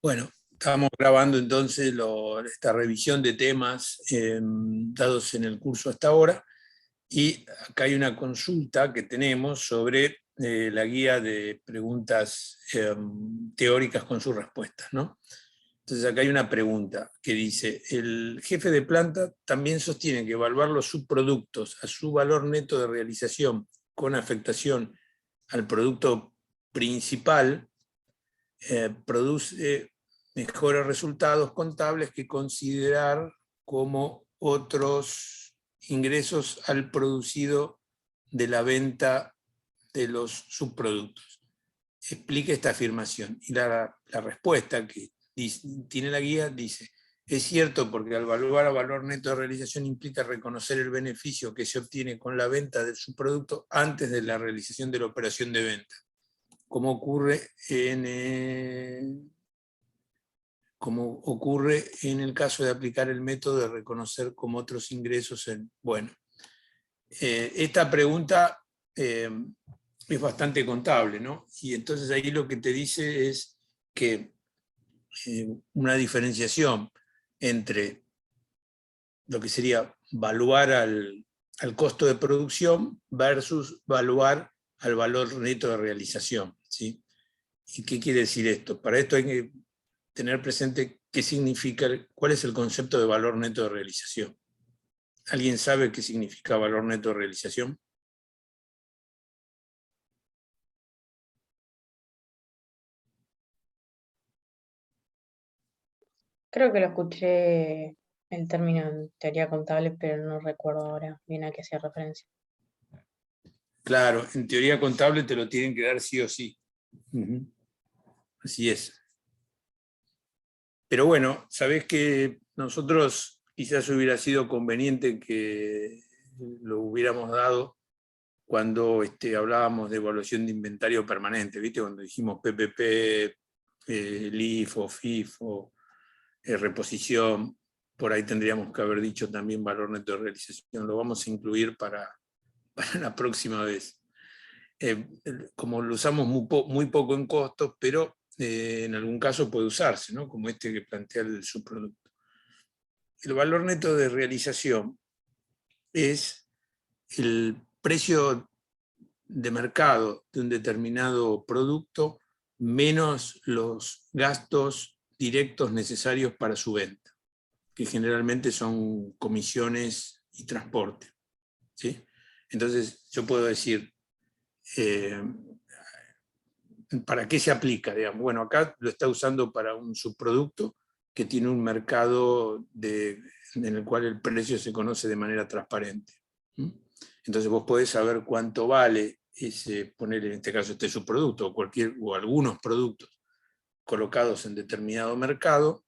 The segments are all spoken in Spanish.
Bueno, estamos grabando entonces esta revisión de temas dados en el curso hasta ahora, y acá hay una consulta que tenemos sobre la guía de preguntas teóricas con sus respuestas, ¿no? Entonces acá hay una pregunta que dice: el jefe de planta también sostiene que evaluar los subproductos a su valor neto de realización con afectación al producto principal produce mejores resultados contables que considerar como otros ingresos al producido de la venta de los subproductos. Explique esta afirmación. Y la respuesta que tiene la guía dice: es cierto, porque al evaluar a valor neto de realización implica reconocer el beneficio que se obtiene con la venta del subproducto antes de la realización de la operación de venta, como ocurre en el caso de aplicar el método de reconocer como otros ingresos en... Bueno, esta pregunta es bastante contable, ¿no? Y entonces ahí lo que te dice es que una diferenciación entre lo que sería valuar al costo de producción versus valuar al valor neto de realización, ¿sí? ¿Y qué quiere decir esto? Para esto hay que tener presente qué significa, cuál es el concepto de valor neto de realización. ¿Alguien sabe qué significa valor neto de realización? Creo que lo escuché el término en teoría contable, pero no recuerdo ahora bien a qué hacía referencia. Claro, en teoría contable te lo tienen que dar sí o sí. Así es. Pero bueno, sabés que nosotros quizás hubiera sido conveniente que lo hubiéramos dado cuando hablábamos de evaluación de inventario permanente, ¿viste? Cuando dijimos PPP, LIFO, FIFO, reposición, por ahí tendríamos que haber dicho también valor neto de realización. Lo vamos a incluir para la próxima vez. Como lo usamos muy poco en costos, pero en algún caso puede usarse, ¿no? Como este que plantea el subproducto. El valor neto de realización es el precio de mercado de un determinado producto menos los gastos directos necesarios para su venta, que generalmente son comisiones y transporte, ¿sí? Entonces yo puedo decir, ¿para qué se aplica? Digamos, bueno, acá lo está usando para un subproducto que tiene un mercado en el cual el precio se conoce de manera transparente. Entonces vos podés saber cuánto vale poner en este caso este subproducto o algunos productos colocados en determinado mercado,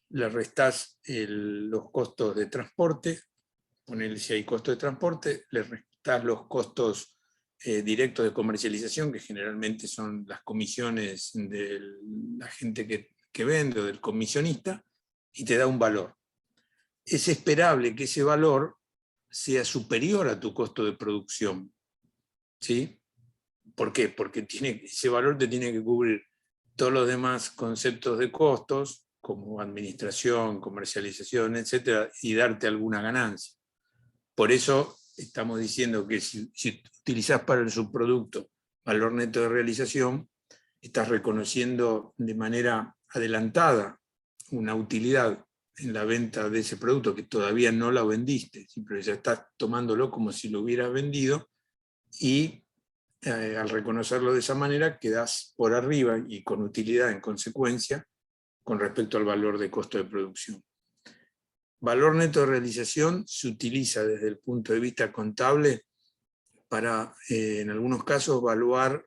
le restás los costos de transporte, ponerle si hay costo de transporte, le restás los costos directos de comercialización, que generalmente son las comisiones de la gente que vende o del comisionista, y te da un valor. Es esperable que ese valor sea superior a tu costo de producción, ¿sí? ¿Por qué? Porque ese valor te tiene que cubrir todos los demás conceptos de costos, como administración, comercialización, etcétera, y darte alguna ganancia. Por eso estamos diciendo que si utilizás para el subproducto valor neto de realización, estás reconociendo de manera adelantada una utilidad en la venta de ese producto que todavía no lo vendiste, pero ya estás tomándolo como si lo hubieras vendido, y al reconocerlo de esa manera quedás por arriba y con utilidad en consecuencia con respecto al valor de costo de producción. Valor neto de realización se utiliza desde el punto de vista contable para, en algunos casos, evaluar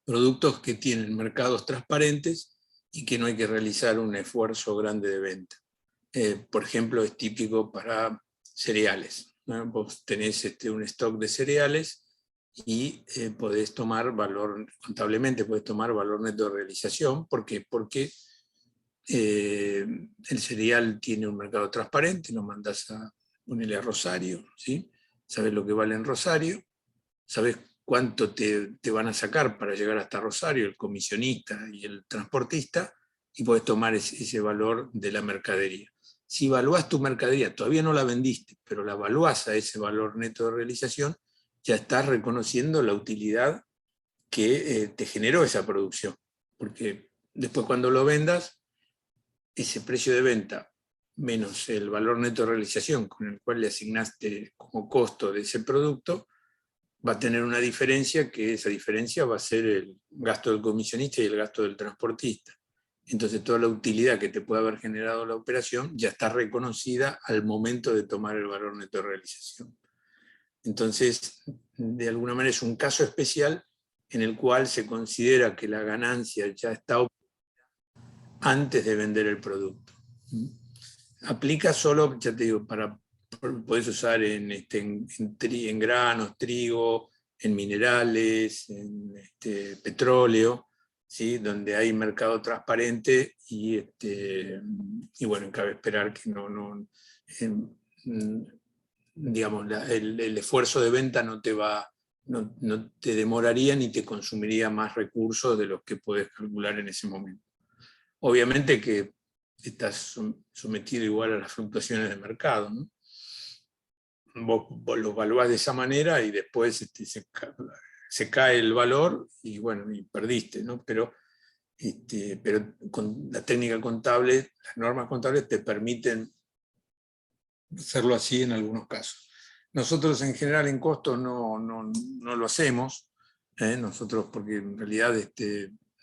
productos que tienen mercados transparentes y que no hay que realizar un esfuerzo grande de venta. Por ejemplo, es típico para cereales, ¿no? Vos tenés un stock de cereales y podés tomar valor, contablemente podés tomar valor neto de realización. ¿Por qué? Porque el cereal tiene un mercado transparente, lo mandás a ponerle a Rosario, ¿sí? Sabés lo que vale en Rosario, sabés cuánto te van a sacar para llegar hasta Rosario, el comisionista y el transportista, y podés tomar ese valor de la mercadería. Si evaluás tu mercadería, todavía no la vendiste, pero la evaluás a ese valor neto de realización, ya estás reconociendo la utilidad que te generó esa producción. Porque después cuando lo vendas, ese precio de venta menos el valor neto de realización con el cual le asignaste como costo de ese producto, va a tener una diferencia, que esa diferencia va a ser el gasto del comisionista y el gasto del transportista. Entonces toda la utilidad que te puede haber generado la operación ya está reconocida al momento de tomar el valor neto de realización. Entonces, de alguna manera es un caso especial en el cual se considera que la ganancia ya está antes de vender el producto. Aplica solo, ya te digo, podés usar en granos, trigo, en minerales, en petróleo, ¿sí? Donde hay mercado transparente y bueno, cabe esperar que digamos, el esfuerzo de venta no te demoraría ni te consumiría más recursos de los que puedes calcular en ese momento. Obviamente que estás sometido igual a las fluctuaciones de mercado, ¿no? Vos lo evaluás de esa manera y después se cae el valor y bueno, y perdiste, ¿no? Pero con la técnica contable, las normas contables te permiten hacerlo así en algunos casos. Nosotros en general en costos no lo hacemos, nosotros porque en realidad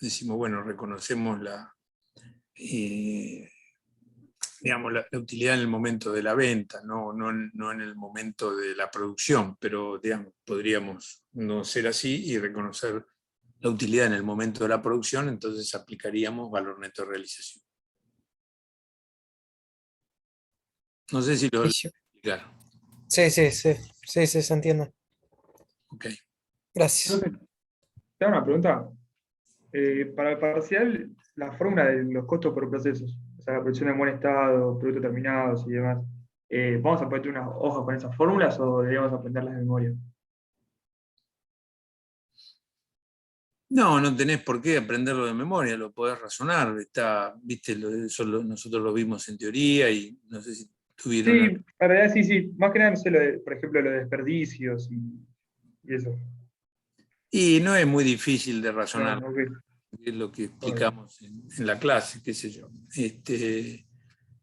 decimos, bueno, reconocemos digamos, la utilidad en el momento de la venta, no en el momento de la producción, pero digamos, podríamos no ser así y reconocer la utilidad en el momento de la producción, entonces aplicaríamos valor neto de realización. No sé si lo explicar. Sí, se entiende. Ok. Gracias. Profe, te hago una pregunta. Para el parcial, la fórmula de los costos por procesos, o sea, la producción en buen estado, productos terminados y demás, ¿vamos a poner unas hojas con esas fórmulas o debemos aprenderlas de memoria? No tenés por qué aprenderlo de memoria, lo podés razonar. Viste, nosotros lo vimos en teoría y no sé si Sí, tuvieron. en realidad sí. Más que nada, no sé, por ejemplo, lo de desperdicios y eso. Y no es muy difícil de No, razonar, ok. es lo que Bueno. explicamos en la clase, qué sé yo.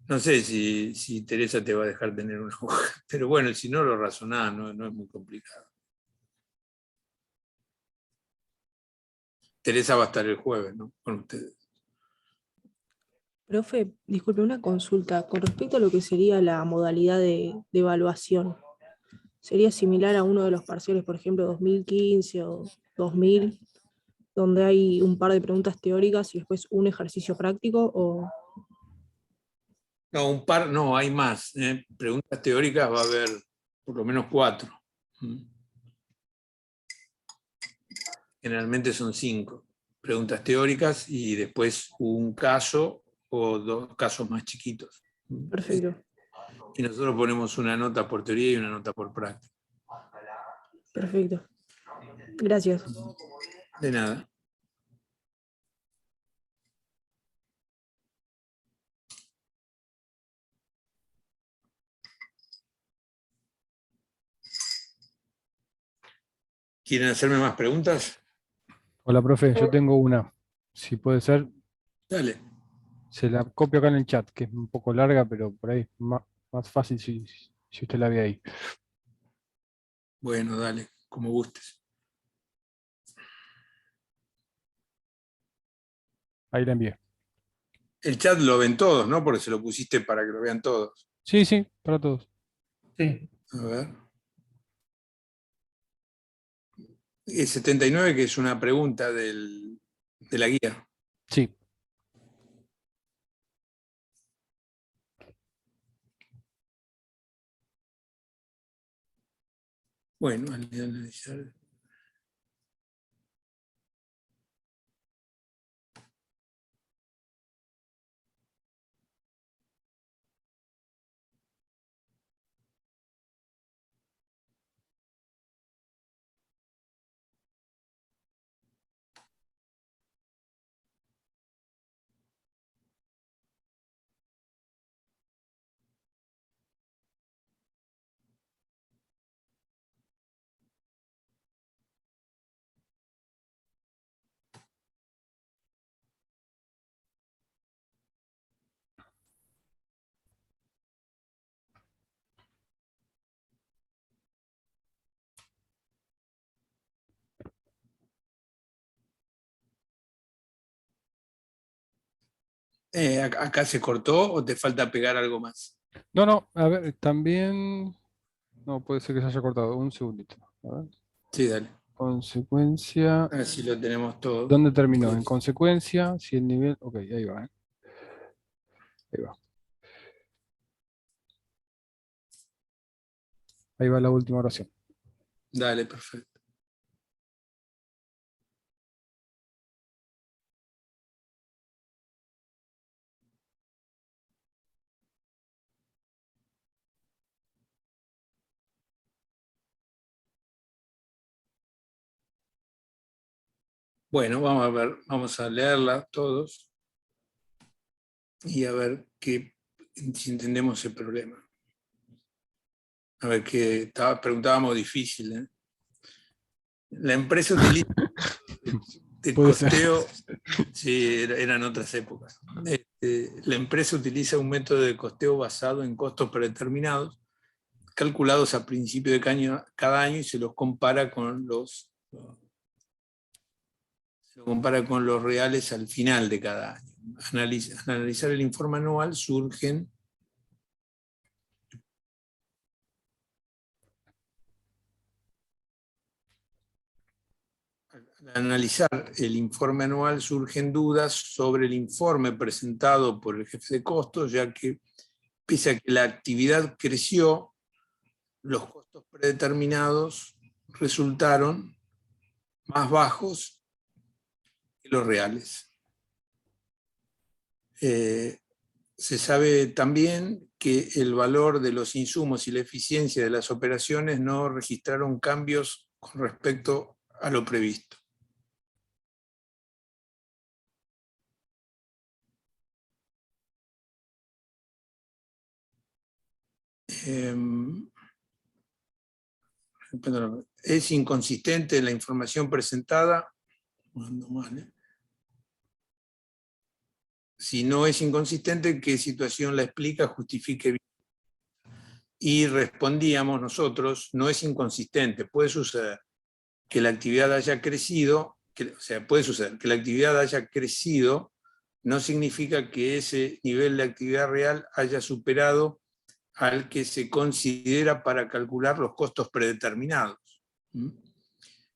No sé si Teresa te va a dejar tener una hoja, pero bueno, si no lo razonás, no es muy complicado. Teresa va a estar el jueves, ¿no? Con ustedes. Profe, disculpe, una consulta. Con respecto a lo que sería la modalidad de evaluación, ¿sería similar a uno de los parciales, por ejemplo, 2015 o 2000, donde hay un par de preguntas teóricas y después un ejercicio práctico? O... No, no, hay más. Preguntas teóricas va a haber por lo menos 4. Generalmente son 5 preguntas teóricas y después un caso o 2 casos más chiquitos. Perfecto, Y nosotros ponemos una nota por teoría y una nota por práctica. perfecto. Gracias. De nada. ¿Quieren hacerme más preguntas? Hola, profe, yo tengo una. Si puede ser, Dale. se la copio acá en el chat, que es un poco larga, pero por ahí es más fácil si usted la ve ahí. Bueno, dale, como gustes. Ahí la envié. El chat lo ven todos, ¿no? Porque se lo pusiste para que lo vean todos. Sí, para todos. Sí. A ver. 79, que es una pregunta de la guía. Sí. Bueno, al analizar. ¿Acá se cortó o te falta pegar algo más? No, no, a ver, también. No, puede ser que se haya cortado. Un segundito. A ver. Sí, dale. Consecuencia. A ver si lo tenemos todo. ¿Dónde terminó? En consecuencia, si el nivel. Ok, ahí va. Ahí va. Ahí va la última oración. Dale, perfecto. Bueno, vamos a ver, vamos a leerla todos y a ver si entendemos el problema. A ver, preguntábamos difícil. ¿Eh? La empresa utiliza de Puede ser. costeo, sí, eran otras épocas. La empresa utiliza un método de costeo basado en costos predeterminados, calculados a principio de cada año y se los compara con los reales al final de cada año. Al analizar el informe anual surgen Al analizar el informe anual surgen dudas sobre el informe presentado por el jefe de costos, ya que pese a que la actividad creció, los costos predeterminados resultaron más bajos que los reales. Se sabe también que el valor de los insumos y la eficiencia de las operaciones no registraron cambios con respecto a lo previsto. Es inconsistente la información presentada. Si no es inconsistente, ¿qué situación la explica, justifique bien? Y respondíamos nosotros, no es inconsistente, puede suceder que la actividad haya crecido, puede suceder que la actividad haya crecido, no significa que ese nivel de actividad real haya superado al que se considera para calcular los costos predeterminados.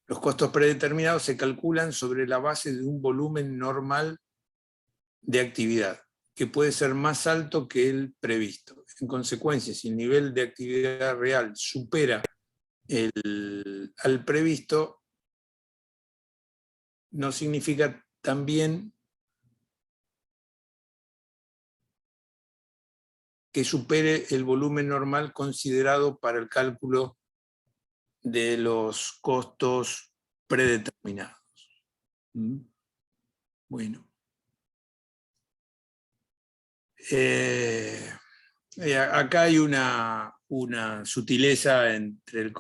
Los costos predeterminados se calculan sobre la base de un volumen normal de actividad, que puede ser más alto que el previsto. En consecuencia, si el nivel de actividad real supera al previsto, no significa también que supere el volumen normal considerado para el cálculo de los costos predeterminados. Bueno. Acá hay una sutileza entre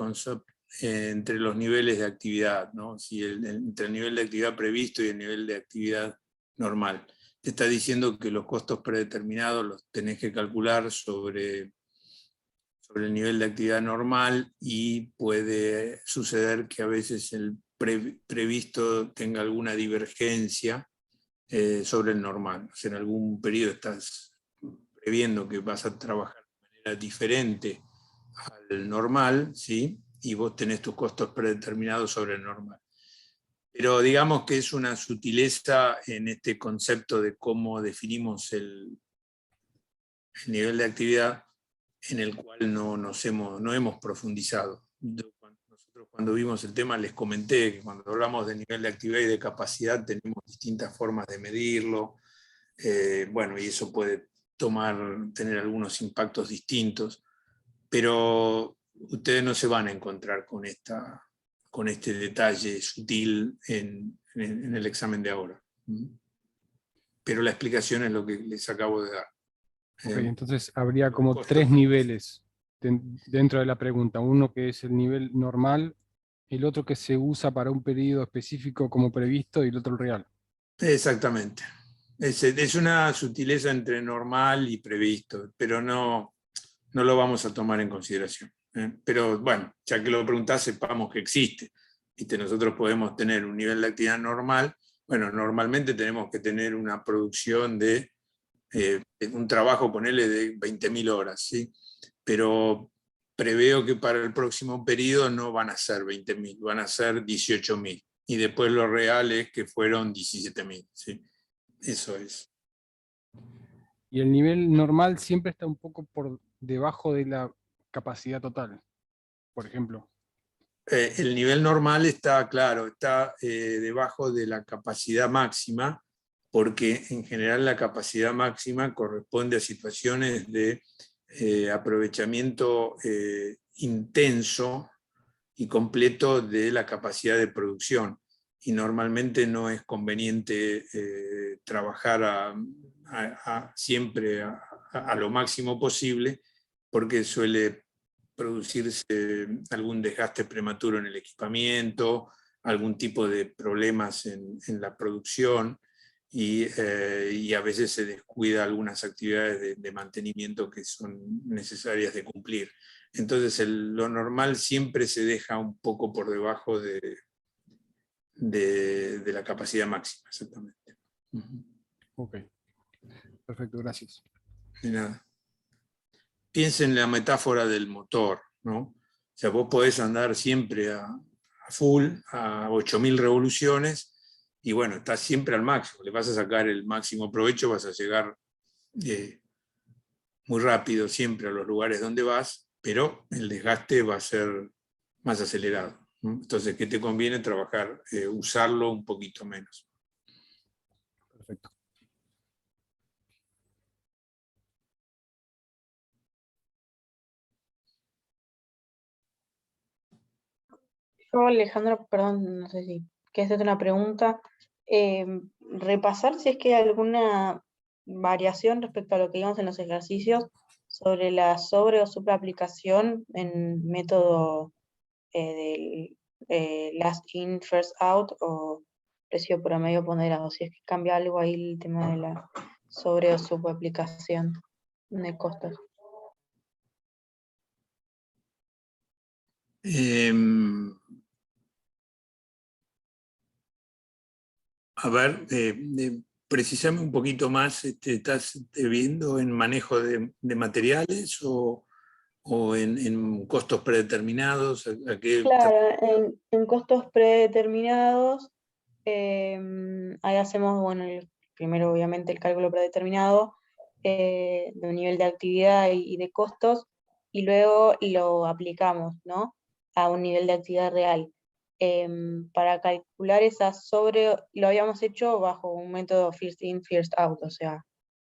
entre los niveles de actividad, ¿no? Entre el nivel de actividad previsto y el nivel de actividad normal. Te está diciendo que los costos predeterminados los tenés que calcular sobre el nivel de actividad normal y puede suceder que a veces el previsto tenga alguna divergencia sobre el normal. O sea, en algún periodo estás previendo que vas a trabajar de manera diferente al normal, ¿sí? Y vos tenés tus costos predeterminados sobre el normal. Pero digamos que es una sutileza en este concepto de cómo definimos el nivel de actividad en el cual no hemos profundizado. Nosotros cuando vimos el tema les comenté que cuando hablamos de nivel de actividad y de capacidad tenemos distintas formas de medirlo, bueno, y eso puede tener algunos impactos distintos, pero ustedes no se van a encontrar con este detalle sutil en el examen de ahora. Pero la explicación es lo que les acabo de dar. Ok, entonces habría como Costos. 3 niveles dentro de la pregunta. Uno que es el nivel normal, el otro que se usa para un periodo específico como previsto y el otro el real. Exactamente. Es una sutileza entre normal y previsto, pero no lo vamos a tomar en consideración. Pero bueno, ya que lo preguntás, sepamos que existe. Nosotros podemos tener un nivel de actividad normal. Bueno, normalmente tenemos que tener una producción de un trabajo, ponele, de 20.000 horas, ¿sí? Pero preveo que para el próximo periodo no van a ser 20.000, van a ser 18.000. Y después lo real es que fueron 17.000, ¿sí? Eso es. Y el nivel normal siempre está un poco por debajo de la capacidad total, por ejemplo. El nivel normal está, claro, está debajo de la capacidad máxima, porque en general la capacidad máxima corresponde a situaciones de aprovechamiento intenso y completo de la capacidad de producción. Y normalmente no es conveniente trabajar siempre a lo máximo posible, porque suele producirse algún desgaste prematuro en el equipamiento, algún tipo de problemas en la producción, y a veces se descuida algunas actividades de mantenimiento que son necesarias de cumplir. Entonces lo normal siempre se deja un poco por debajo de la capacidad máxima, exactamente. Ok, perfecto, gracias. De nada. Piensen en la metáfora del motor, ¿no? O sea, vos podés andar siempre a full, a 8.000 revoluciones, y bueno, estás siempre al máximo, le vas a sacar el máximo provecho, vas a llegar muy rápido siempre a los lugares donde vas, pero el desgaste va a ser más acelerado, ¿no? Entonces, ¿qué te conviene? Trabajar, usarlo un poquito menos. Perfecto. Yo, Alejandro, perdón, no sé si quieres hacerte una pregunta. Repasar si es que hay alguna variación respecto a lo que vimos en los ejercicios sobre la sobre o superaplicación en método del last in, first out o precio promedio ponderado. Si es que cambia algo ahí el tema de la sobre o superaplicación de costos. A ver, precisame un poquito más, ¿estás viendo en manejo de materiales o en costos predeterminados? ¿A qué? Claro, en costos predeterminados, ahí hacemos, bueno, primero obviamente el cálculo predeterminado de un nivel de actividad y de costos, y luego lo aplicamos, ¿no? A un nivel de actividad real. Para calcular esa sobre, lo habíamos hecho bajo un método first in, first out, o sea,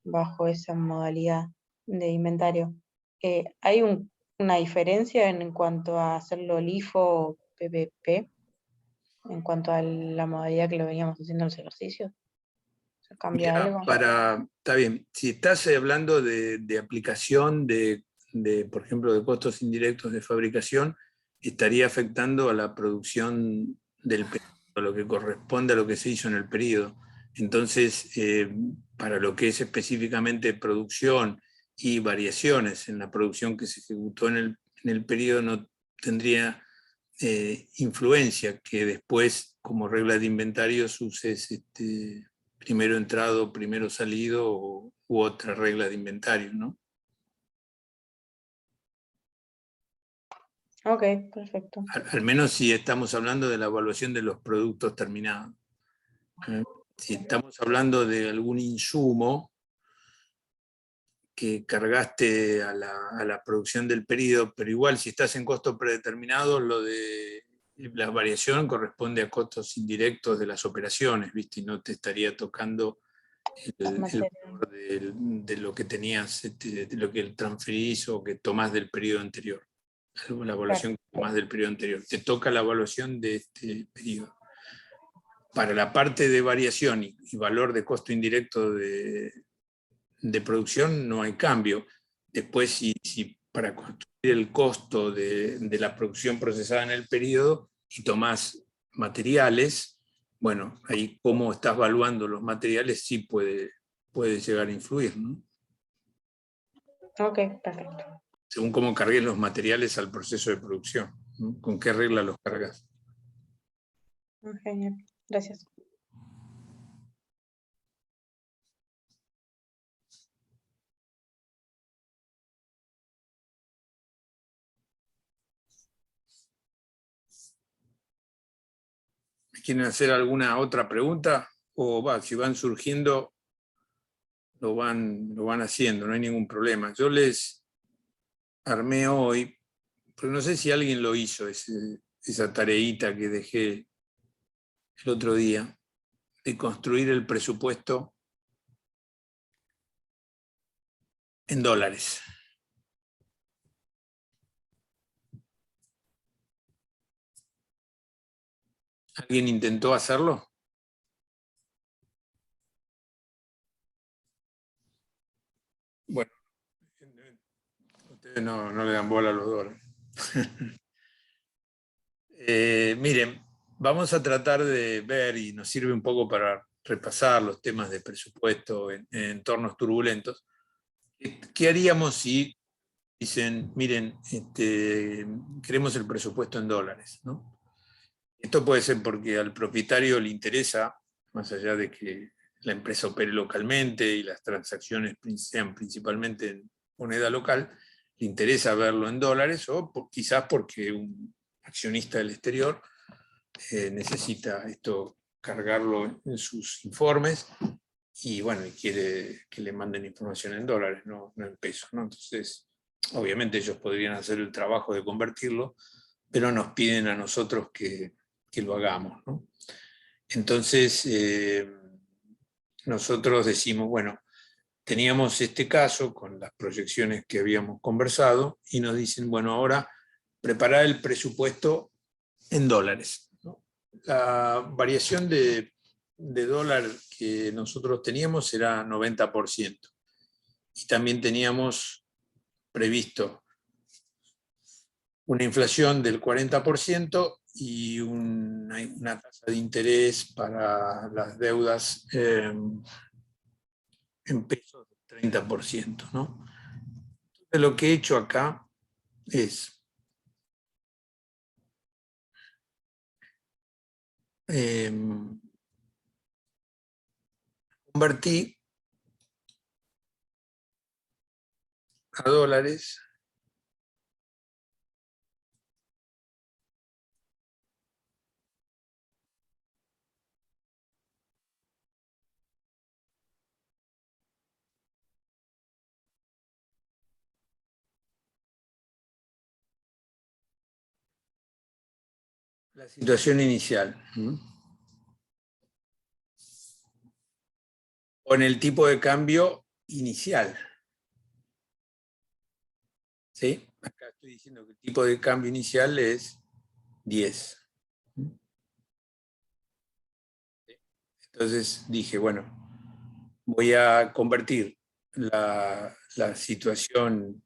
bajo esa modalidad de inventario. ¿Hay una diferencia en cuanto a hacerlo LIFO o PPP? En cuanto a la modalidad que lo veníamos haciendo en los ejercicios. ¿Se cambia Mira, algo? está bien, si estás hablando de aplicación por ejemplo, de costos indirectos de fabricación, estaría afectando a la producción del periodo, a lo que corresponde a lo que se hizo en el periodo. Entonces, para lo que es específicamente producción y variaciones en la producción que se ejecutó en el periodo, no tendría influencia, que después, como regla de inventarios, uses primero entrado, primero salido, u otra regla de inventario, ¿no? Ok, perfecto. Al menos si estamos hablando de la evaluación de los productos terminados. Si estamos hablando de algún insumo que cargaste a la producción del periodo, pero igual si estás en costos predeterminados, lo de la variación corresponde a costos indirectos de las operaciones, ¿viste? Y no te estaría tocando el valor de lo que tenías, de lo que transferís o que tomás del periodo anterior, la evaluación que tomás del periodo anterior. Te toca la evaluación de este periodo. Para la parte de variación y valor de costo indirecto de producción no hay cambio. Después, si para construir el costo de la producción procesada en el periodo y tomás materiales, bueno, ahí cómo estás evaluando los materiales sí puede llegar a influir, ¿no? Ok, perfecto. Según cómo cargues los materiales al proceso de producción, ¿no? ¿Con qué regla los cargas? Genial. Gracias. ¿Quieren hacer alguna otra pregunta? O si van surgiendo, lo van haciendo, no hay ningún problema. Yo les armé hoy, pero no sé si alguien lo hizo, esa tareita que dejé el otro día, de construir el presupuesto en dólares. ¿Alguien intentó hacerlo? Bueno, ustedes no le dan bola a los dólares. Miren, vamos a tratar de ver, y nos sirve un poco para repasar los temas de presupuesto en entornos turbulentos. ¿Qué haríamos si dicen, miren, queremos el presupuesto en dólares, ¿no? Esto puede ser porque al propietario le interesa, más allá de que la empresa opere localmente y las transacciones sean principalmente en moneda local, le interesa verlo en dólares, o quizás porque un accionista del exterior necesita esto, cargarlo en sus informes, y bueno, y quiere que le manden información en dólares, no en pesos, ¿no? Entonces, obviamente ellos podrían hacer el trabajo de convertirlo, pero nos piden a nosotros que lo hagamos, ¿no? Entonces, nosotros decimos, bueno, teníamos este caso con las proyecciones que habíamos conversado, y nos dicen, bueno, ahora preparar el presupuesto en dólares, ¿no? La variación de dólar que nosotros teníamos era 90%. Y también teníamos previsto una inflación del 40% y una tasa de interés para las deudas en pesos del 30%, ¿no? Entonces, lo que he hecho acá es convertí a dólares la situación inicial, ¿no? Con el tipo de cambio inicial. ¿Sí? Acá estoy diciendo que el tipo de cambio inicial es 10. Entonces dije, bueno, voy a convertir la situación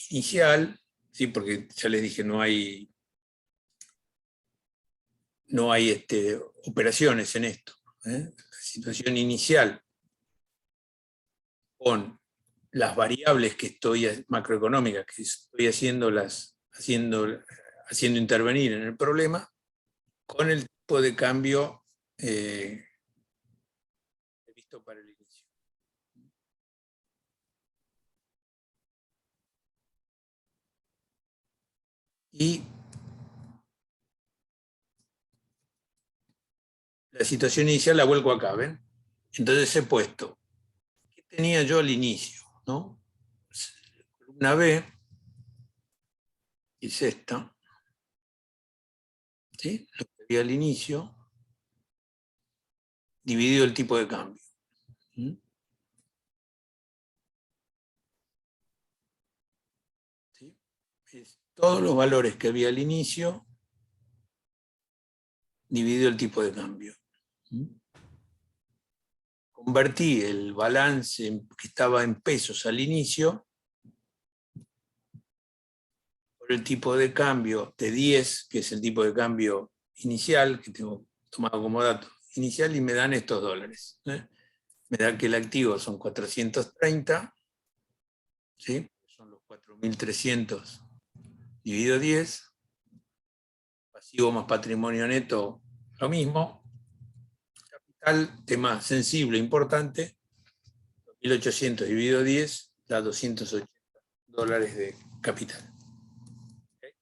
inicial, ¿sí? Porque ya les dije, no hay operaciones en esto, ¿eh? La situación inicial con las variables que macroeconómicas que estoy haciendo intervenir en el problema, con el tipo de cambio previsto para el inicio. Y la situación inicial la vuelco acá, ¿ven? Entonces he puesto, ¿qué tenía yo al inicio? ¿No? Columna B es esta, ¿sí? Lo que había al inicio, dividido el tipo de cambio. ¿Sí? Es todos los valores que había al inicio, dividido el tipo de cambio. Convertí el balance que estaba en pesos al inicio por el tipo de cambio de 10, que es el tipo de cambio inicial, que tengo tomado como dato inicial, y me dan estos dólares, ¿eh? Me da que el activo son 430, ¿sí? Son los 4.300 dividido 10, pasivo más patrimonio neto, lo mismo. Capital, tema sensible, importante, 1.800 dividido 10 da 280 dólares de capital. ¿Okay?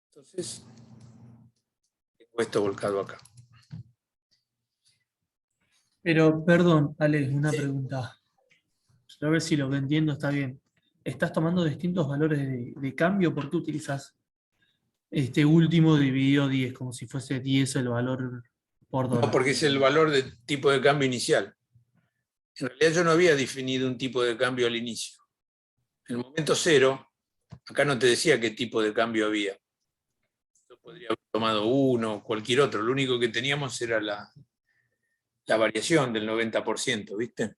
Entonces, tengo presupuesto volcado acá. Pero, perdón, Ale, una Sí. pregunta. A ver si lo que entiendo está bien. ¿Estás tomando distintos valores de cambio? ¿Por qué utilizas este último dividido 10, como si fuese 10 el valor por No, dólar? porque es el valor del tipo de cambio inicial. En realidad yo no había definido un tipo de cambio al inicio. En el momento cero, acá no te decía qué tipo de cambio había. Yo podría haber tomado uno, cualquier otro. Lo único que teníamos era la variación del 90%, ¿viste?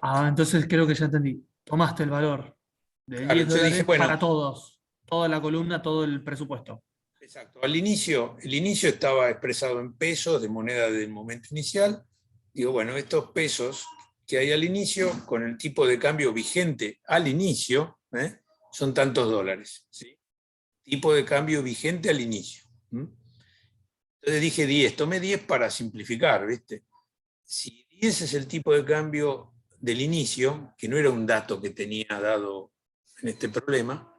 Ah, entonces creo que ya entendí. Tomaste el valor de Claro, 10 yo dije, dólares bueno, para todos, toda la columna, todo el presupuesto. exacto. Al inicio, el inicio estaba expresado en pesos, de moneda del momento inicial. Digo, bueno, estos pesos que hay al inicio, con el tipo de cambio vigente al inicio, son tantos dólares. ¿Sí? Tipo de cambio vigente al inicio. Entonces dije 10, tomé 10 para simplificar, ¿viste? Si 10 es el tipo de cambio del inicio, que no era un dato que tenía dado en este problema,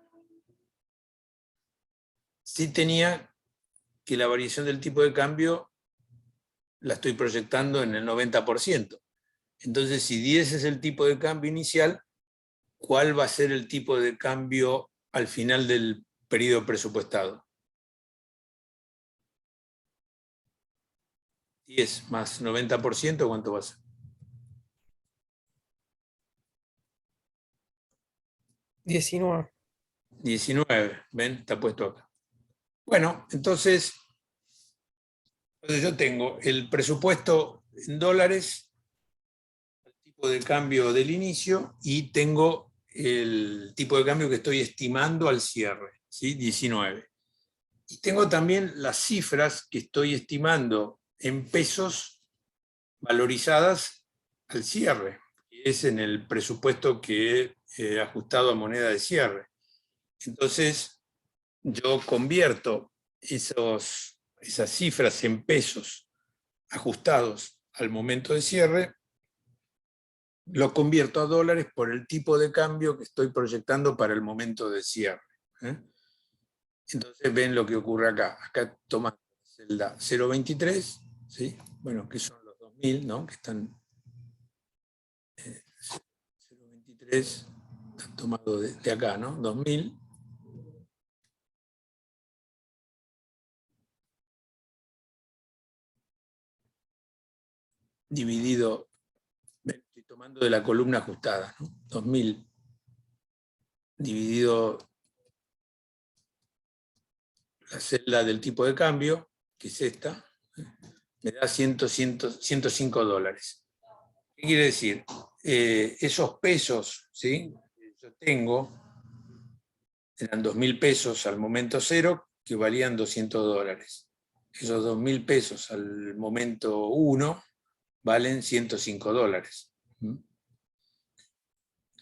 sí tenía que la variación del tipo de cambio la estoy proyectando en el 90%. Entonces, si 10 es el tipo de cambio inicial, ¿cuál va a ser el tipo de cambio al final del periodo presupuestado? 10 más 90%, ¿cuánto va a ser? 19. 19, ¿ven? Está puesto acá. Bueno, entonces yo tengo el presupuesto en dólares, el tipo de cambio del inicio, y tengo el tipo de cambio que estoy estimando al cierre, ¿sí? 19. Y tengo también las cifras que estoy estimando en pesos valorizadas al cierre, que es en el presupuesto que he ajustado a moneda de cierre. Entonces, yo convierto esas cifras en pesos ajustados al momento de cierre, lo convierto a dólares por el tipo de cambio que estoy proyectando para el momento de cierre. Entonces ven lo que ocurre acá. Acá tomamos la celda 0.23, ¿sí? Bueno, que son los 2000, ¿no? Que están 0.23, están tomados de acá, ¿no? 2000. Dividido, estoy tomando de la columna ajustada, ¿no? 2000 dividido la celda del tipo de cambio, que es esta, me da 105 dólares. ¿Qué quiere decir? Esos pesos, ¿sí? Que yo tengo, eran 2.000 pesos al momento cero, que valían 200 dólares. Esos 2.000 pesos al momento 1 valen 105 dólares.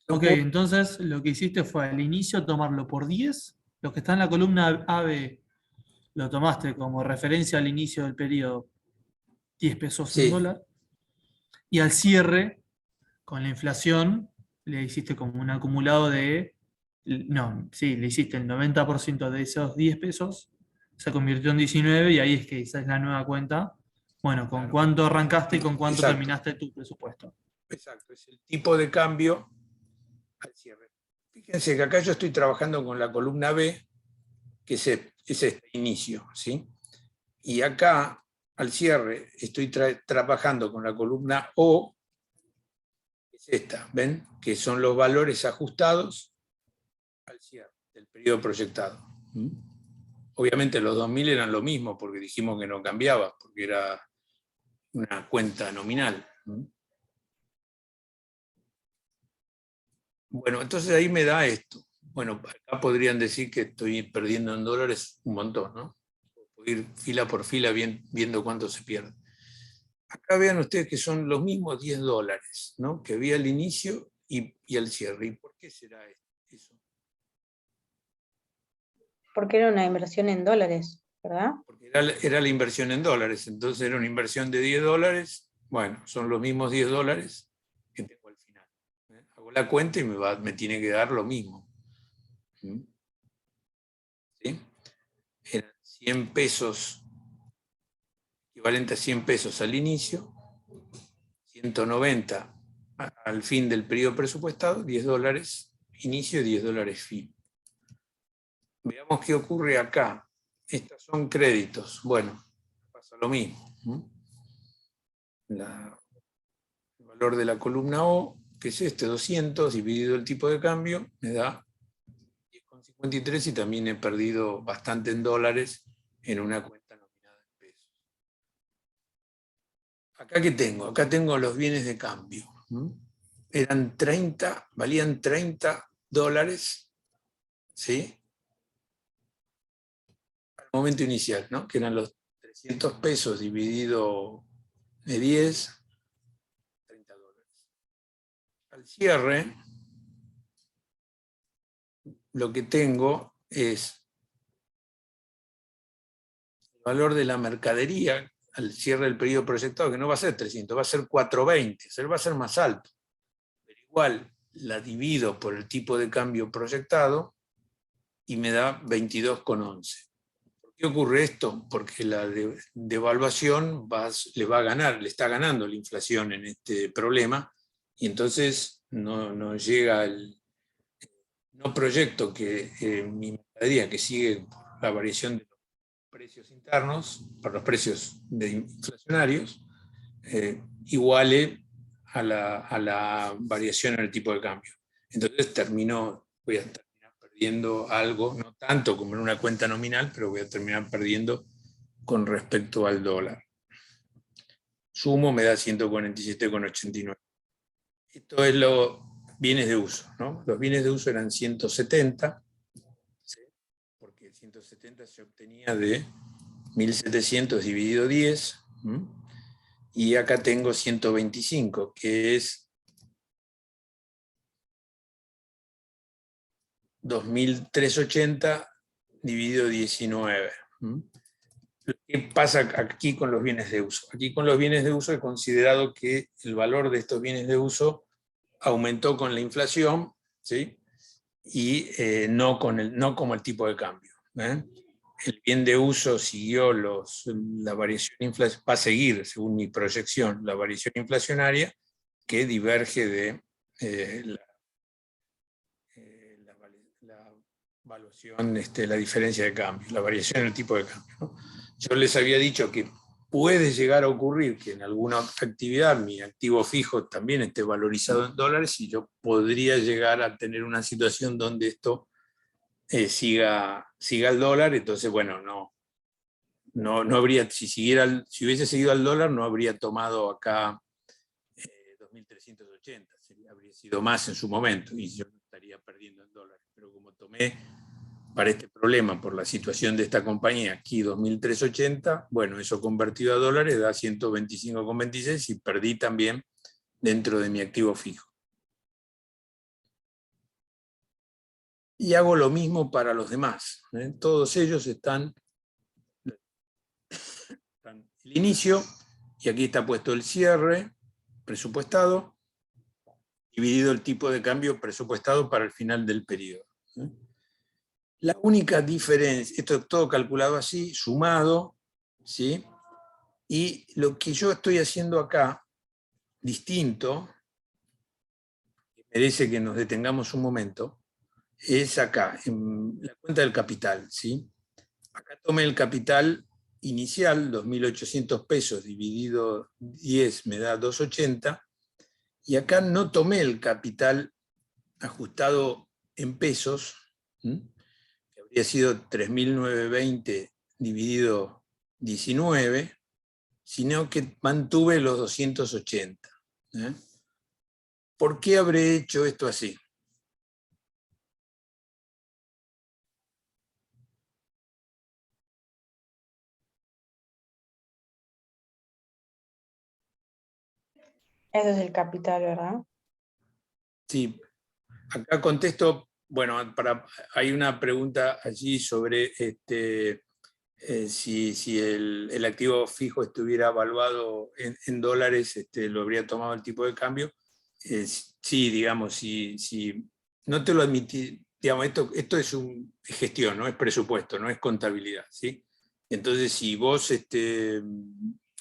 Ok, entonces lo que hiciste fue al inicio tomarlo por 10, lo que está en la columna AB lo tomaste como referencia al inicio del periodo, 10 pesos un Sí, dólar, y al cierre, con la inflación, le hiciste como un acumulado de, no, sí, le hiciste el 90% de esos 10 pesos, se convirtió en 19 y ahí es que esa es la nueva cuenta. Bueno, ¿con cuánto arrancaste y con cuánto exacto, terminaste tu presupuesto? exacto. Es el tipo de cambio al cierre. Fíjense que acá yo estoy trabajando con la columna B, que es este inicio, ¿sí? Y acá, al cierre, estoy trabajando con la columna O, que es esta, ¿ven? Que son los valores ajustados al cierre del periodo proyectado. Obviamente los 2000 eran lo mismo, porque dijimos que no cambiaba, porque era una cuenta nominal. Bueno, entonces ahí me da esto. Bueno, acá podrían decir que estoy perdiendo en dólares un montón, ¿no? Puedo ir fila por fila viendo cuánto se pierde. Acá vean ustedes que son los mismos 10 dólares, ¿no? Que había al inicio y al cierre. ¿Y por qué será eso? Porque era una inversión en dólares, ¿verdad? Porque era la inversión en dólares, entonces era una inversión de 10 dólares. Bueno, son los mismos 10 dólares que tengo al final. Hago la cuenta y me tiene que dar lo mismo. ¿Sí? Eran 100 pesos equivalente a 100 pesos al inicio, 190 al fin del periodo presupuestado, $10 inicio, $10 fin. Veamos qué ocurre acá. Estos son créditos. Bueno, pasa lo mismo. El valor de la columna O, que es 200 dividido el tipo de cambio, me da 10,53 y también he perdido bastante en dólares en una cuenta nominada en pesos. ¿Acá qué tengo? Acá tengo los bienes de cambio. Eran 30, valían $30, ¿sí? Al momento inicial, ¿no? Que eran los 300 pesos dividido de 10, $30. Al cierre, lo que tengo es el valor de la mercadería al cierre del periodo proyectado, que no va a ser 300, va a ser 420, va a ser más alto. Pero igual la divido por el tipo de cambio proyectado y me da 22,11. ¿Por qué ocurre esto? Porque la devaluación le va a ganar, le está ganando la inflación en este problema, y entonces no llega no proyecto que mi mercadería, que sigue por la variación de los precios internos, por los precios inflacionarios, iguale a la variación en el tipo de cambio. Entonces voy a terminar perdiendo algo, no tanto como en una cuenta nominal, pero voy a terminar perdiendo con respecto al dólar. Sumo me da 147,89. Esto es los bienes de uso, ¿no? Los bienes de uso eran 170, ¿sí? Porque 170 se obtenía de 1.700 dividido 10, y acá tengo 125, que es 2.380 dividido 19. ¿Qué pasa aquí con los bienes de uso? Aquí con los bienes de uso he considerado que el valor de estos bienes de uso aumentó con la inflación, ¿sí? Y no como el tipo de cambio. El bien de uso siguió la variación inflacionaria, va a seguir, según mi proyección, la variación inflacionaria, que diverge de la evaluación, la diferencia de cambio, la variación en el tipo de cambio, ¿no? Yo les había dicho que puede llegar a ocurrir que en alguna actividad mi activo fijo también esté valorizado en dólares y yo podría llegar a tener una situación donde esto siga el dólar. Entonces, bueno, no habría, si hubiese seguido al dólar, no habría tomado acá 2.380, habría sido más en su momento y yo no estaría perdiendo en dólares. Pero como tomé para este problema, por la situación de esta compañía, aquí 2.380, bueno, eso convertido a dólares da 125,26 y perdí también dentro de mi activo fijo. Y hago lo mismo para los demás. Todos ellos están el inicio, y aquí está puesto el cierre presupuestado, dividido el tipo de cambio presupuestado para el final del periodo. La única diferencia, esto es todo calculado así, sumado, ¿sí? Y lo que yo estoy haciendo acá, distinto, que merece que nos detengamos un momento, es acá, en la cuenta del capital, ¿sí? Acá tomé el capital inicial, 2.800 pesos dividido 10 me da 280, y acá no tomé el capital ajustado en pesos, que habría sido 3.920 dividido 19, sino que mantuve los 280. ¿Por qué habré hecho esto así? Ese es el capital, ¿verdad? Sí, acá contesto, bueno, hay una pregunta allí sobre si el activo fijo estuviera evaluado en dólares, lo habría tomado el tipo de cambio. Sí, digamos, si no te lo admití, digamos, esto es gestión, no es presupuesto, no es contabilidad, ¿sí? Entonces, si vos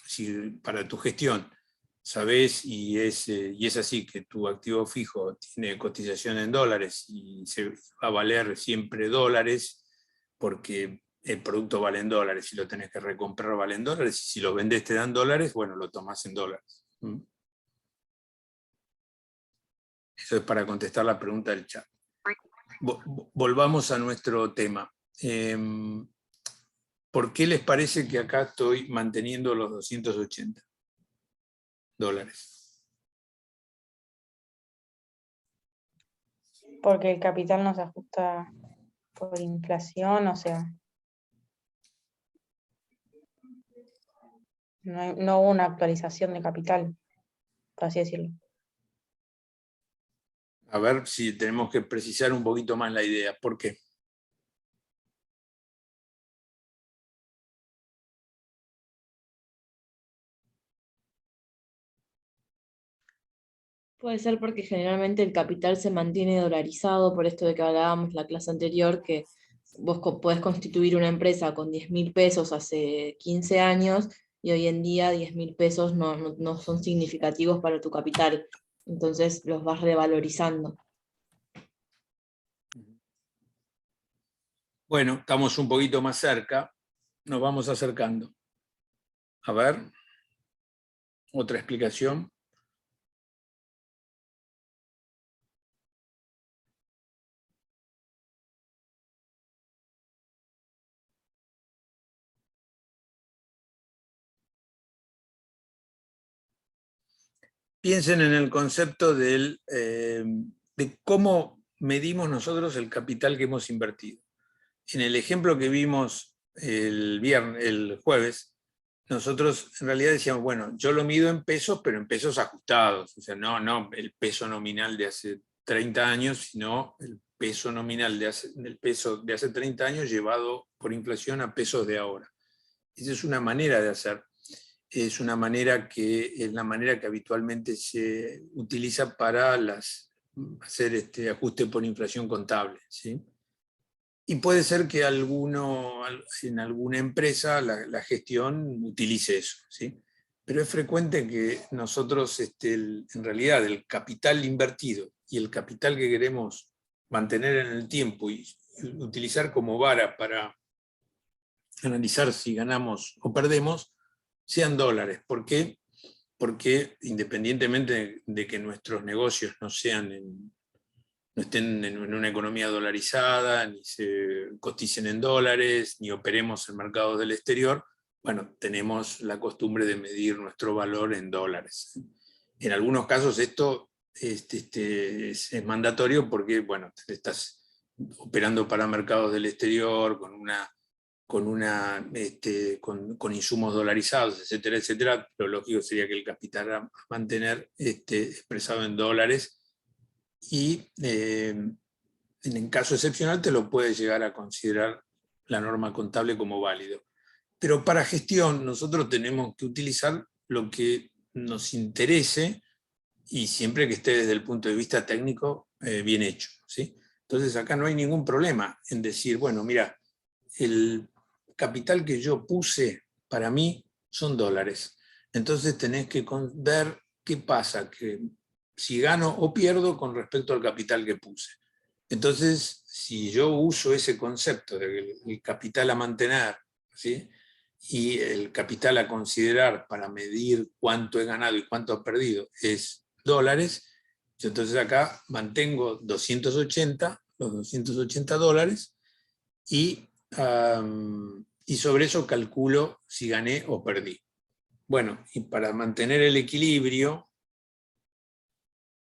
si para tu gestión sabés y es así que tu activo fijo tiene cotización en dólares y se va a valer siempre dólares porque el producto vale en dólares, si lo tenés que recomprar vale en dólares, y si lo vendés te dan dólares, bueno, lo tomás en dólares. Eso es para contestar la pregunta del chat. Volvamos a nuestro tema. ¿Por qué les parece que acá estoy manteniendo los 280 dólares? Porque el capital no se ajusta por inflación, o sea, no hubo una actualización de capital, por así decirlo. A ver si tenemos que precisar un poquito más la idea. ¿Por qué? Puede ser porque generalmente el capital se mantiene dolarizado, por esto de que hablábamos la clase anterior, que vos podés constituir una empresa con 10.000 pesos hace 15 años y hoy en día 10.000 pesos no son significativos para tu capital. Entonces los vas revalorizando. Bueno, estamos un poquito más cerca, nos vamos acercando. A ver, otra explicación. Piensen en el concepto de cómo medimos nosotros el capital que hemos invertido. En el ejemplo que vimos el jueves, nosotros en realidad decíamos, bueno, yo lo mido en pesos, pero en pesos ajustados, o sea, no el peso nominal de hace 30 años, sino el peso nominal del peso de hace 30 años llevado por inflación a pesos de ahora. Esa es una manera de hacer. Es la manera que habitualmente se utiliza para hacer ajuste por inflación contable, ¿sí? Y puede ser que en alguna empresa la gestión utilice eso, ¿sí? Pero es frecuente que nosotros, en realidad, el capital invertido y el capital que queremos mantener en el tiempo y utilizar como vara para analizar si ganamos o perdemos, sean dólares. ¿Por qué? Porque independientemente de que nuestros negocios no estén en una economía dolarizada, ni se coticen en dólares, ni operemos en mercados del exterior, bueno, tenemos la costumbre de medir nuestro valor en dólares. En algunos casos esto es mandatorio porque, bueno, estás operando para mercados del exterior con insumos dolarizados, etcétera, etcétera. Lo lógico sería que el capital a mantener expresado en dólares y en caso excepcional te lo puede llegar a considerar la norma contable como válido. Pero para gestión nosotros tenemos que utilizar lo que nos interese y siempre que esté desde el punto de vista técnico bien hecho, ¿sí? Entonces acá no hay ningún problema en decir, bueno, mira, el capital que yo puse para mí son dólares. Entonces tenés que ver qué pasa, que si gano o pierdo con respecto al capital que puse. Entonces, si yo uso ese concepto de el capital a mantener, ¿sí? Y el capital a considerar para medir cuánto he ganado y cuánto he perdido es dólares, yo entonces acá mantengo los 280 dólares y sobre eso calculo si gané o perdí. Bueno, y para mantener el equilibrio,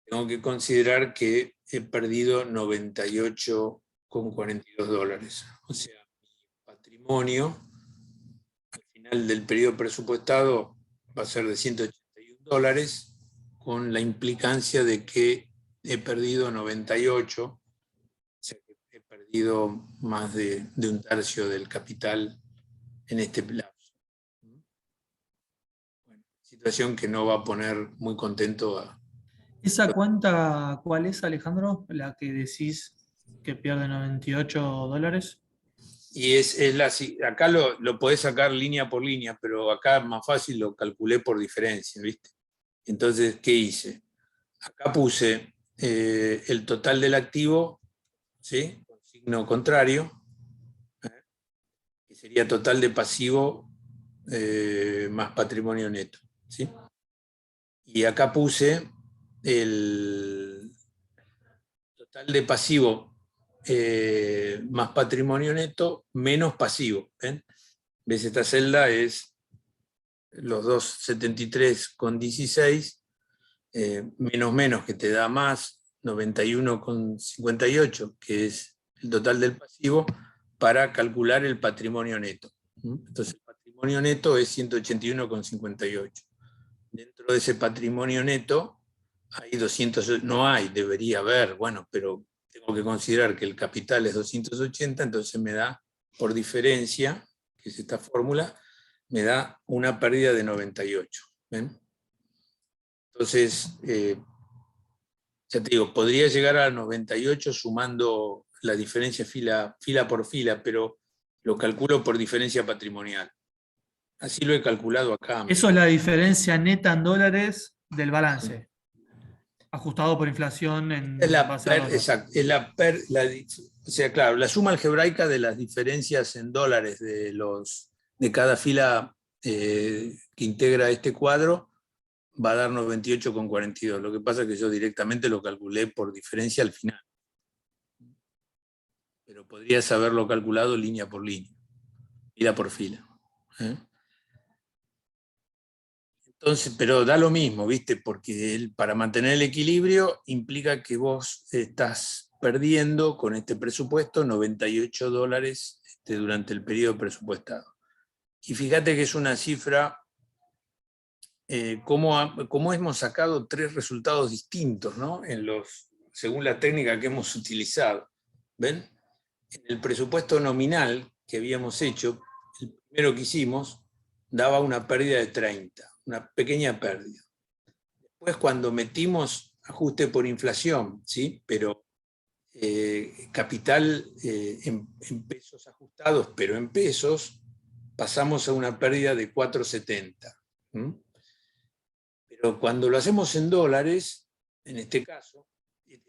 tengo que considerar que he perdido 98,42 dólares. O sea, mi patrimonio al final del periodo presupuestado va a ser de 181 dólares, con la implicancia de que he perdido 98, o sea que he perdido más de un tercio del capital en este lapso. Bueno, situación que no va a poner muy contento a... ¿Esa cuenta cuál es, Alejandro? La que decís que pierde 98 dólares. Y acá lo podés sacar línea por línea, pero acá es más fácil, lo calculé por diferencia, ¿viste? Entonces, ¿qué hice? Acá puse el total del activo, ¿sí? Con signo contrario, que sería total de pasivo más patrimonio neto, ¿sí? Y acá puse el total de pasivo más patrimonio neto menos pasivo. ¿Ves? Esta celda es los 273,16 menos que te da más 91,58, que es el total del pasivo, para calcular el patrimonio neto. Entonces el patrimonio neto es 181,58. Dentro de ese patrimonio neto hay 200, no hay, debería haber, bueno, pero tengo que considerar que el capital es 280, entonces me da, por diferencia, que es esta fórmula, me da una pérdida de 98. ¿Ven? Entonces, ya te digo, podría llegar a 98 sumando la diferencia fila por fila, pero lo calculo por diferencia patrimonial. Así lo he calculado acá. Eso es la diferencia neta en dólares del balance, ajustado por inflación en base a dólares. Exacto, es o sea, claro, la suma algebraica de las diferencias en dólares de cada fila que integra este cuadro va a dar 98,42. Lo que pasa es que yo directamente lo calculé por diferencia al final. Pero podrías haberlo calculado línea por línea, fila por fila. Entonces, pero da lo mismo, ¿viste? Porque para mantener el equilibrio implica que vos estás perdiendo con este presupuesto $98 durante el periodo presupuestado. Y fíjate que es una cifra, como hemos sacado 3 resultados distintos, ¿no? Según la técnica que hemos utilizado. ¿Ven? En el presupuesto nominal que habíamos hecho, el primero que hicimos, daba una pérdida de 30, una pequeña pérdida. Después, cuando metimos ajuste por inflación, ¿sí? Pero capital en pesos ajustados, pero en pesos, pasamos a una pérdida de 4,70. Pero cuando lo hacemos en dólares, en este caso,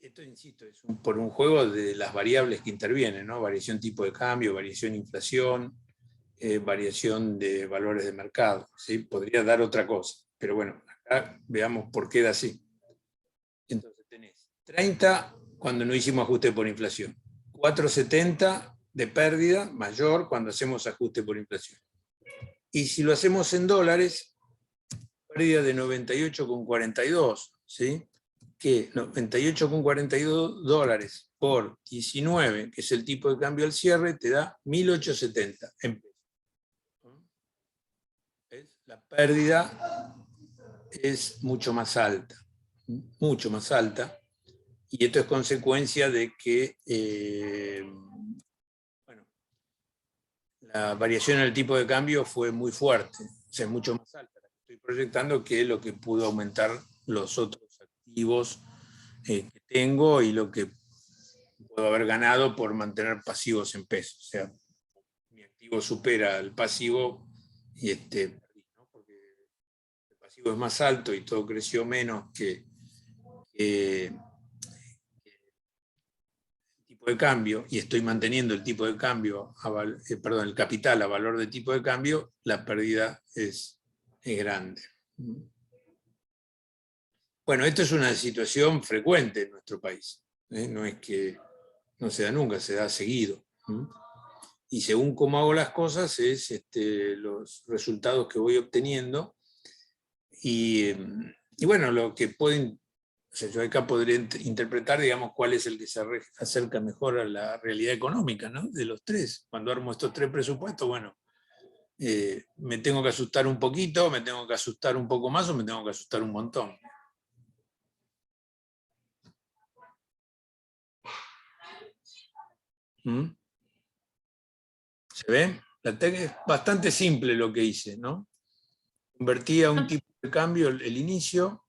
esto, insisto, es por un juego de las variables que intervienen, ¿no? Variación tipo de cambio, variación inflación, variación de valores de mercado, ¿sí? Podría dar otra cosa, pero bueno, acá veamos por qué da así. Entonces tenés 30 cuando no hicimos ajuste por inflación, 4,70 de pérdida mayor cuando hacemos ajuste por inflación. Y si lo hacemos en dólares, pérdida de 98,42, ¿sí? Que 98,42 dólares por 19, que es el tipo de cambio al cierre, te da 1.870 en pesos. ¿Ves? La pérdida es mucho más alta, y esto es consecuencia de que la variación en el tipo de cambio fue muy fuerte, o sea, mucho más alta. Estoy proyectando que lo que pudo aumentar los otros activos que tengo y lo que puedo haber ganado por mantener pasivos en pesos. O sea, mi activo supera el pasivo y ¿no? Porque el pasivo es más alto y todo creció menos que el tipo de cambio, y estoy manteniendo el tipo de cambio, el capital a valor de tipo de cambio, la pérdida es grande. Bueno, esto es una situación frecuente en nuestro país. No es que no se da nunca, se da seguido. Y según cómo hago las cosas, es los resultados que voy obteniendo. Y bueno, lo que pueden, o sea, yo acá podría interpretar, digamos, cuál es el que se acerca mejor a la realidad económica, ¿no? De los 3. Cuando armo estos 3 presupuestos, bueno, me tengo que asustar un poquito, me tengo que asustar un poco más o me tengo que asustar un montón. ¿Se ve? Es bastante simple lo que hice, ¿no? Convertía un tipo de cambio el inicio,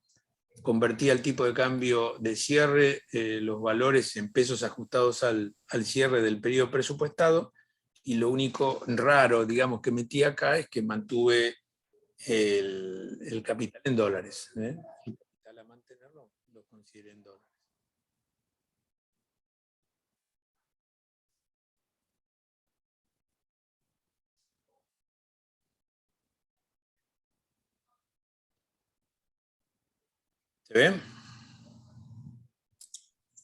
convertía el tipo de cambio de cierre, los valores en pesos ajustados al cierre del periodo presupuestado, y lo único raro, digamos, que metí acá es que mantuve el capital en dólares. El capital a mantenerlo lo consideré en dólares. ¿Se ve?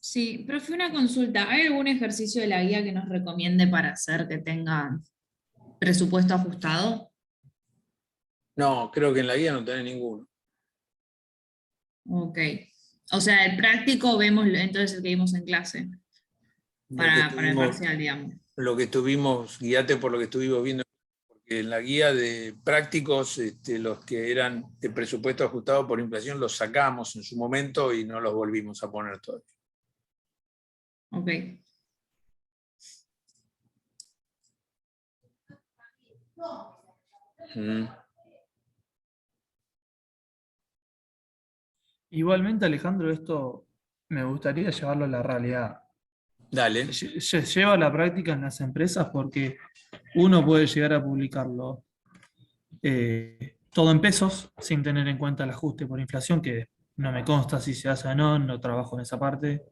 Sí, profe, una consulta. ¿Hay algún ejercicio de la guía que nos recomiende para hacer que tenga presupuesto ajustado? No, creo que en la guía no tenés ninguno. Ok. O sea, el práctico vemos entonces el que vimos en clase, para el parcial, digamos. Lo que estuvimos, guíate por lo que estuvimos viendo, porque en la guía de prácticos, los que eran de presupuesto ajustado por inflación los sacamos en su momento y no los volvimos a poner todavía. Ok. Igualmente, Alejandro, esto me gustaría llevarlo a la realidad. Dale. Se lleva a la práctica en las empresas porque uno puede llegar a publicarlo todo en pesos, sin tener en cuenta el ajuste por inflación, que no me consta si se hace o no, no trabajo en esa parte.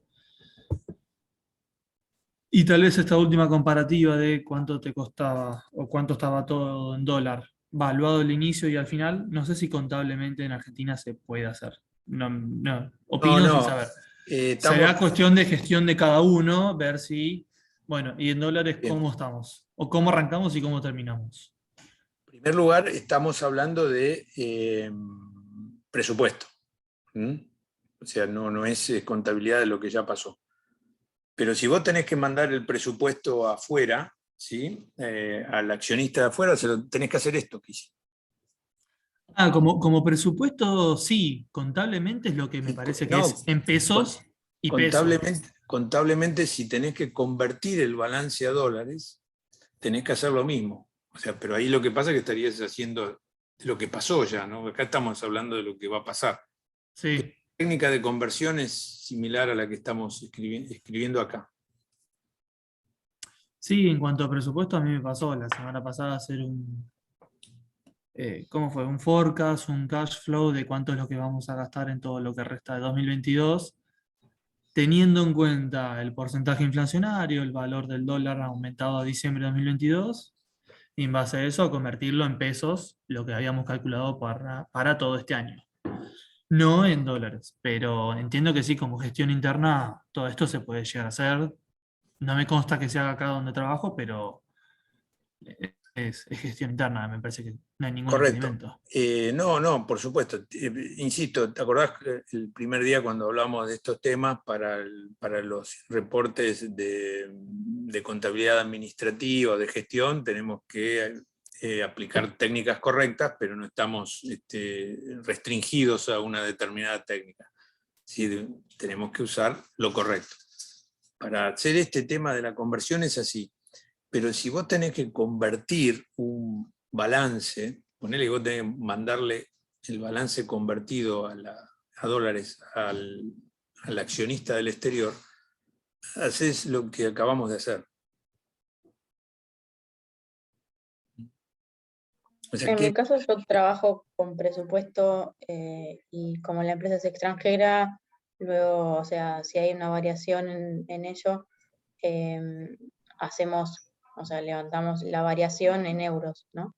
Y tal vez esta última comparativa de cuánto te costaba o cuánto estaba todo en dólar, valuado al inicio y al final, no sé si contablemente en Argentina se puede hacer. Opino sin saber. Será cuestión de gestión de cada uno, ver si, bueno, y en dólares cómo estamos, o cómo arrancamos y cómo terminamos. En primer lugar, estamos hablando de presupuesto. O sea, no es contabilidad de lo que ya pasó. Pero si vos tenés que mandar el presupuesto afuera, ¿sí? Al accionista de afuera, tenés que hacer esto que hice. Como presupuesto, sí, contablemente es lo que me parece que es en pesos y contablemente, si tenés que convertir el balance a dólares, tenés que hacer lo mismo. O sea, pero ahí lo que pasa es que estarías haciendo lo que pasó ya, ¿no? Acá estamos hablando de lo que va a pasar. Sí. La técnica de conversión es similar a la que estamos escribiendo acá. Sí, en cuanto a presupuesto, a mí me pasó la semana pasada hacer ¿cómo fue? Un forecast, un cash flow de cuánto es lo que vamos a gastar en todo lo que resta de 2022, teniendo en cuenta el porcentaje inflacionario, el valor del dólar aumentado a diciembre de 2022, y en base a eso convertirlo en pesos, lo que habíamos calculado para todo este año. No en dólares, pero entiendo que sí, como gestión interna, todo esto se puede llegar a hacer. No me consta que se haga acá donde trabajo, pero es gestión interna, me parece que no hay ningún impedimento. No, por supuesto. Insisto, ¿te acordás el primer día cuando hablamos de estos temas para los reportes de contabilidad administrativa o de gestión? Tenemos que aplicar técnicas correctas, pero no estamos restringidos a una determinada técnica. Sí, tenemos que usar lo correcto. Para hacer este tema de la conversión es así. Pero si vos tenés que convertir un balance, ponele que vos tenés que mandarle el balance convertido a dólares al accionista del exterior, haces lo que acabamos de hacer. O sea, en mi caso yo trabajo con presupuesto y como la empresa es extranjera, luego, o sea, si hay una variación en ello, hacemos, o sea, levantamos la variación en euros, ¿no?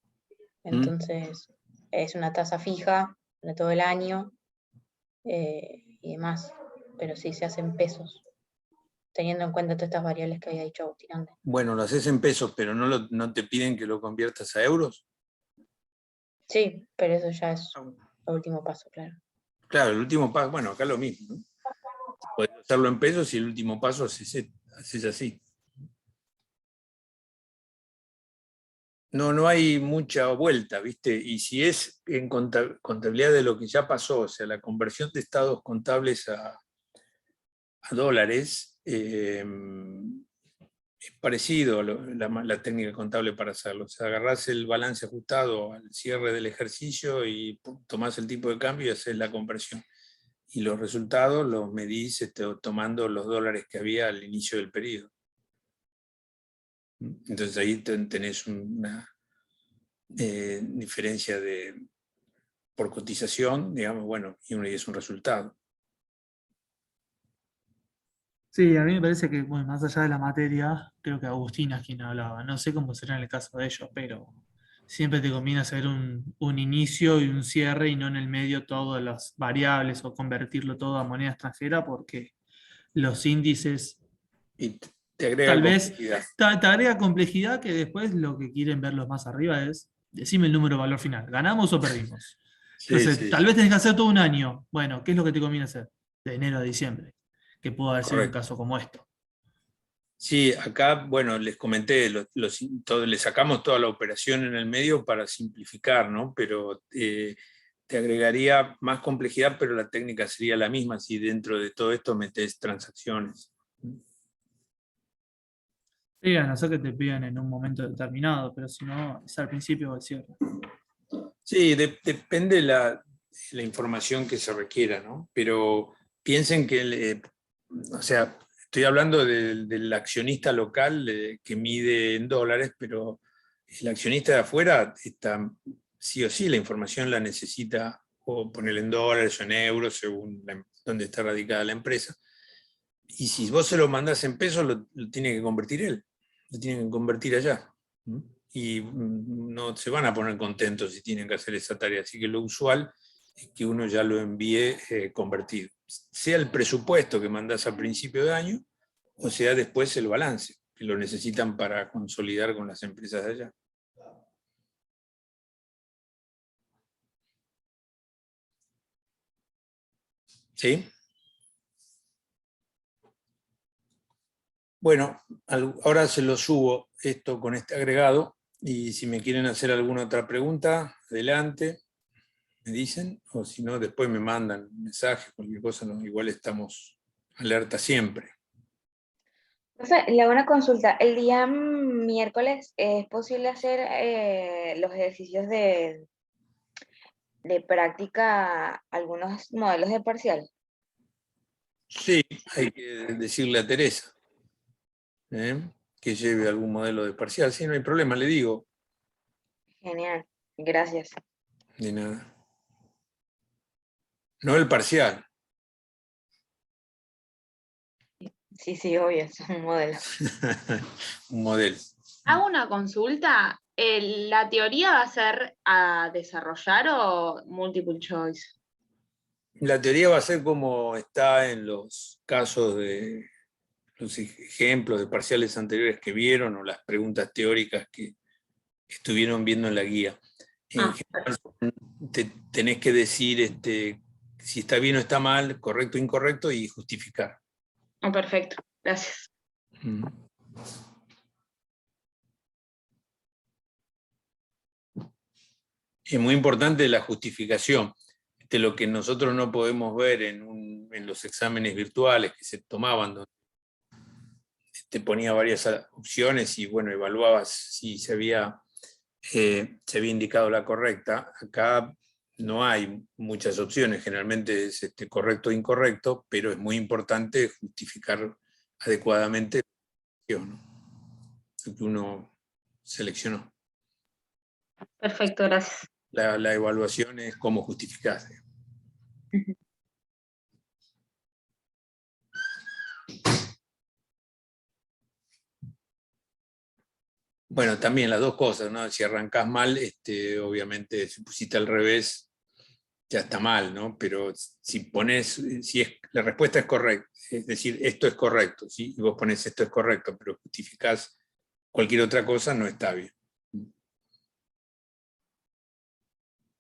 Entonces, es una tasa fija de todo el año y demás, pero sí se hacen pesos, teniendo en cuenta todas estas variables que había dicho Agustín antes. Bueno, lo haces en pesos, pero no te piden que lo conviertas a euros. Sí, pero eso ya es el último paso, claro. Claro, el último paso, bueno, acá lo mismo, ¿no? Podés hacerlo en pesos y el último paso haces así. No hay mucha vuelta, ¿viste? Y si es en contabilidad de lo que ya pasó, o sea, la conversión de estados contables a dólares, es parecido a la técnica contable para hacerlo. O sea, agarrás el balance ajustado al cierre del ejercicio y tomás el tipo de cambio y haces la conversión. Y los resultados los medís tomando los dólares que había al inicio del periodo. Entonces ahí tenés una diferencia por cotización, digamos, bueno, y es un resultado. Sí, a mí me parece que, bueno, más allá de la materia, creo que Agustina es quien hablaba. No sé cómo será en el caso de ellos, pero siempre te conviene hacer un inicio y un cierre y no en el medio todas las variables o convertirlo todo a moneda extranjera porque los índices Y te agrega tal vez complejidad. te agrega complejidad que después lo que quieren ver los más arriba es, decime el número de valor final, ¿ganamos o perdimos? Sí, Entonces, sí, tal sí, vez tenés que hacer todo un año. Bueno, ¿qué es lo que te conviene hacer? De enero a diciembre, que pudo haber sido un correcto. caso como esto. Sí, acá, bueno, les comenté, le sacamos toda la operación en el medio para simplificar, ¿no? Pero te agregaría más complejidad, pero la técnica sería la misma si dentro de todo esto metes transacciones. Sí, a no ser que te pidan en un momento determinado, pero si no, es al principio o al cierre. Sí, depende la información que se requiera, ¿no? Pero piensen que, o sea, estoy hablando del accionista local que mide en dólares, pero el accionista de afuera está, sí o sí, la información la necesita o ponerla en dólares o en euros, según dónde está radicada la empresa. Y si vos se lo mandás en pesos, lo tiene que convertir él, lo tiene que convertir allá. ¿Mm? Y no se van a poner contentos si tienen que hacer esa tarea. Así que lo usual es que uno ya lo envíe convertido. Sea el presupuesto que mandás a principio de año, o sea después el balance, que lo necesitan para consolidar con las empresas de allá. ¿Sí? Bueno, ahora se lo subo esto con este agregado y si me quieren hacer alguna otra pregunta, adelante, me dicen, o si no, después me mandan mensajes, cualquier cosa, ¿no? Igual estamos alerta siempre. Profe, le hago una consulta. El día miércoles es posible hacer los ejercicios de práctica, algunos modelos de parcial. Sí, hay que decirle a Teresa que lleve algún modelo de parcial. Sí, no hay problema, le digo. Genial, gracias. De nada. No el parcial. Sí, sí, obvio, es un modelo. Un modelo. Hago una consulta. ¿La teoría va a ser a desarrollar o multiple choice? La teoría va a ser como está en los casos de los ejemplos de parciales anteriores que vieron o las preguntas teóricas que estuvieron viendo en la guía. En general, tenés que decir si está bien o está mal, correcto o incorrecto y justificar. Oh, perfecto, gracias. Es muy importante la justificación. Lo que nosotros no podemos ver en los exámenes virtuales que se tomaban, donde te ponía varias opciones y bueno, evaluabas si se había indicado la correcta. Acá no hay muchas opciones, generalmente es correcto o incorrecto, pero es muy importante justificar adecuadamente lo que uno seleccionó. Perfecto, gracias. La evaluación es cómo justificás. Bueno, también las dos cosas, ¿no? Si arrancás mal, obviamente si pusiste al revés, ya está mal, ¿no? Pero si la respuesta es correcta, es decir, esto es correcto, ¿sí? Y vos pones esto es correcto, pero justificás cualquier otra cosa, no está bien.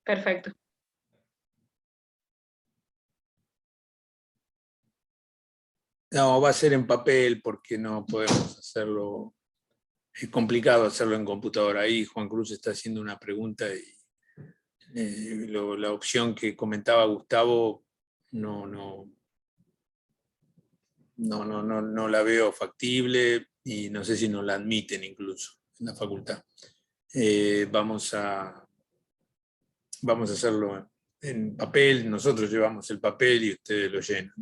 Perfecto. No, va a ser en papel porque no podemos hacerlo. Es complicado hacerlo en computadora. Ahí Juan Cruz está haciendo una pregunta y la opción que comentaba Gustavo no la veo factible y no sé si nos la admiten incluso en la facultad. Vamos a hacerlo en papel, nosotros llevamos el papel y ustedes lo llenan.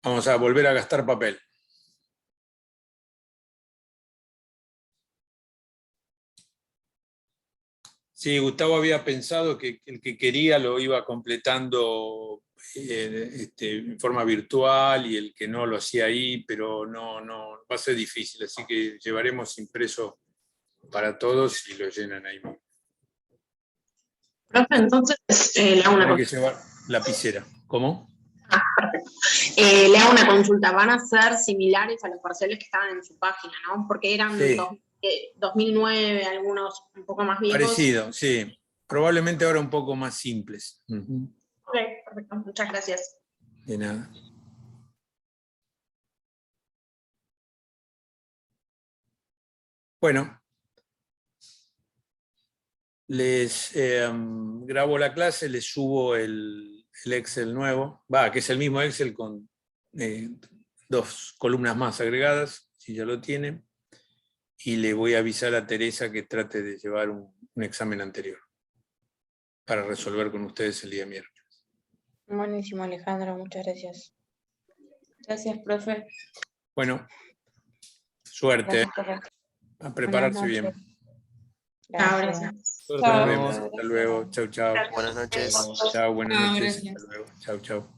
Vamos a volver a gastar papel. Sí, Gustavo había pensado que el que quería lo iba completando en forma virtual y el que no lo hacía ahí, pero no va a ser difícil, así que llevaremos impreso para todos y lo llenan ahí mismo. Profe, entonces le hago una Hay que consulta. llevar lapicera. ¿Cómo? Perfecto. Le hago una consulta. ¿Van a ser similares a los parciales que estaban en su página, no? Porque eran Sí. 2009, algunos un poco más viejos. Parecido, sí. Probablemente ahora un poco más simples. Ujú. Ok, perfecto. Muchas gracias. De nada. Bueno, les grabo la clase, les subo el Excel nuevo, que es el mismo Excel con 2 columnas más agregadas, si ya lo tienen, y le voy a avisar a Teresa que trate de llevar un examen anterior para resolver con ustedes el día miércoles. Buenísimo, Alejandro, muchas gracias. Gracias, profe. Bueno, suerte. Gracias, profe. A prepararse Buenas bien. noches. Chao, Gracias. gracias. Nos vemos. Hasta luego. Chau, chau. Buenas noches. Chao, buenas Chao, noches. gracias. Hasta luego. Chau, chau.